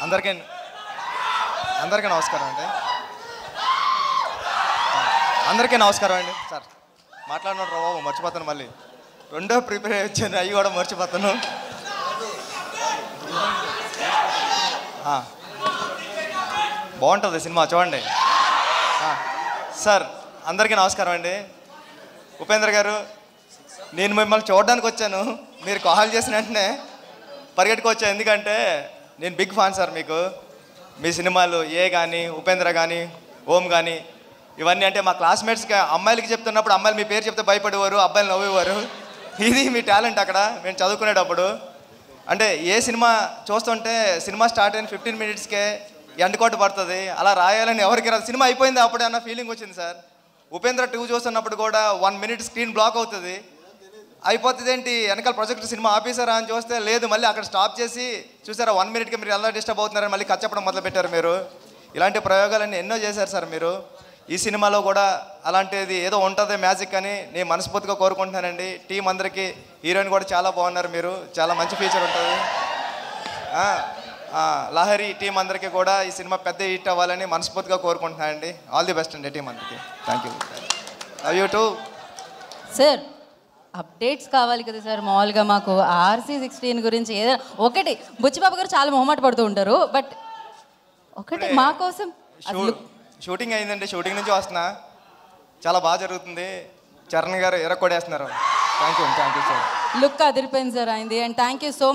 అందరికీ అందరికీ నమస్కారం అండి. అందరికీ నమస్కారం అండి. సార్ మాట్లాడిన బాబు మర్చిపోతాను, మళ్ళీ రెండో ప్రిపేర్ వచ్చాను, అవి కూడా మర్చిపోతాను. బాగుంటుంది సినిమా, చూడండి. సార్ అందరికీ నమస్కారం అండి. ఉపేంద్ర గారు, నేను మిమ్మల్ని చూడడానికి వచ్చాను, మీరు కాల్ చేసిన వెంటనే పరిగెట్టుకు వచ్చాను. ఎందుకంటే నేను బిగ్ ఫ్యాన్ సార్ మీకు. మీ సినిమాలు ఏ కానీ, ఉపేంద్ర కానీ, ఓం కానీ, ఇవన్నీ అంటే మా క్లాస్మేట్స్కి అమ్మాయిలకి చెప్తున్నప్పుడు అమ్మాయిలు మీ పేరు చెప్తే భయపడేవారు, అబ్బాయిలు నవ్వేవారు. ఇది మీ టాలెంట్ అక్కడ మేము చదువుకునేటప్పుడు. అంటే ఏ సినిమా చూస్తుంటే సినిమా స్టార్ట్ అయిన 15 మినిట్స్కే ఎండ్ కోట్ పడుతుంది, అలా రాయాలని ఎవరికి రాదు. సినిమా అయిపోయింది అప్పుడే అన్న ఫీలింగ్ వచ్చింది సార్. ఉపేంద్ర 2 చూస్తున్నప్పుడు కూడా 1 మినిట్ స్క్రీన్ బ్లాక్ అవుతుంది. అయిపోతుంది ఏంటి, వెనకాల ప్రొజెక్టర్ సినిమా ఆపేసారా అని చూస్తే లేదు, మళ్ళీ అక్కడ స్టాప్ చేసి చూసారా 1 మినిట్కి మీరు ఎలా డిస్టర్బ్ అవుతున్నారని మళ్ళీ కట్ చెప్పడం మొదలుపెట్టారు మీరు. ఇలాంటి ప్రయోగాలన్నీ ఎన్నో చేశారు సార్ మీరు. ఈ సినిమాలో కూడా అలాంటిది ఏదో ఉంటుంది మ్యాజిక్ అని నేను మనస్ఫూర్తిగా కోరుకుంటున్నానండి. టీం అందరికీ, హీరోయిన్ కూడా చాలా బాగున్నారు, మీరు చాలా మంచి ఫీచర్ ఉంటుంది. లహరి టీం అందరికీ కూడా ఈ సినిమా పెద్ద హిట్ అవ్వాలని మనస్ఫూర్తిగా కోరుకుంటున్నానండి. ఆల్ ది బెస్ట్ అండి టీం అందరికీ. Thank you. Love you two. Sir updates కావాలి కదా సార్. మామూలుగా మాకు RC16 గురించి ఏదైనా ఒకటి, బుచ్చిబాబు గారు చాలా మొహమాట పడుతూ ఉంటారు, బట్ ఒకటి మా కోసం. షూటింగ్ అయిందండి, షూటింగ్ నుంచి వస్తున్నా, చాలా బాగా జరుగుతుంది. చరణ్ గారు ఎరక్కొడేస్తున్నారు. Thank you sir. లుక్ అదిరిపోయింది సార్ అయింది. And thank you so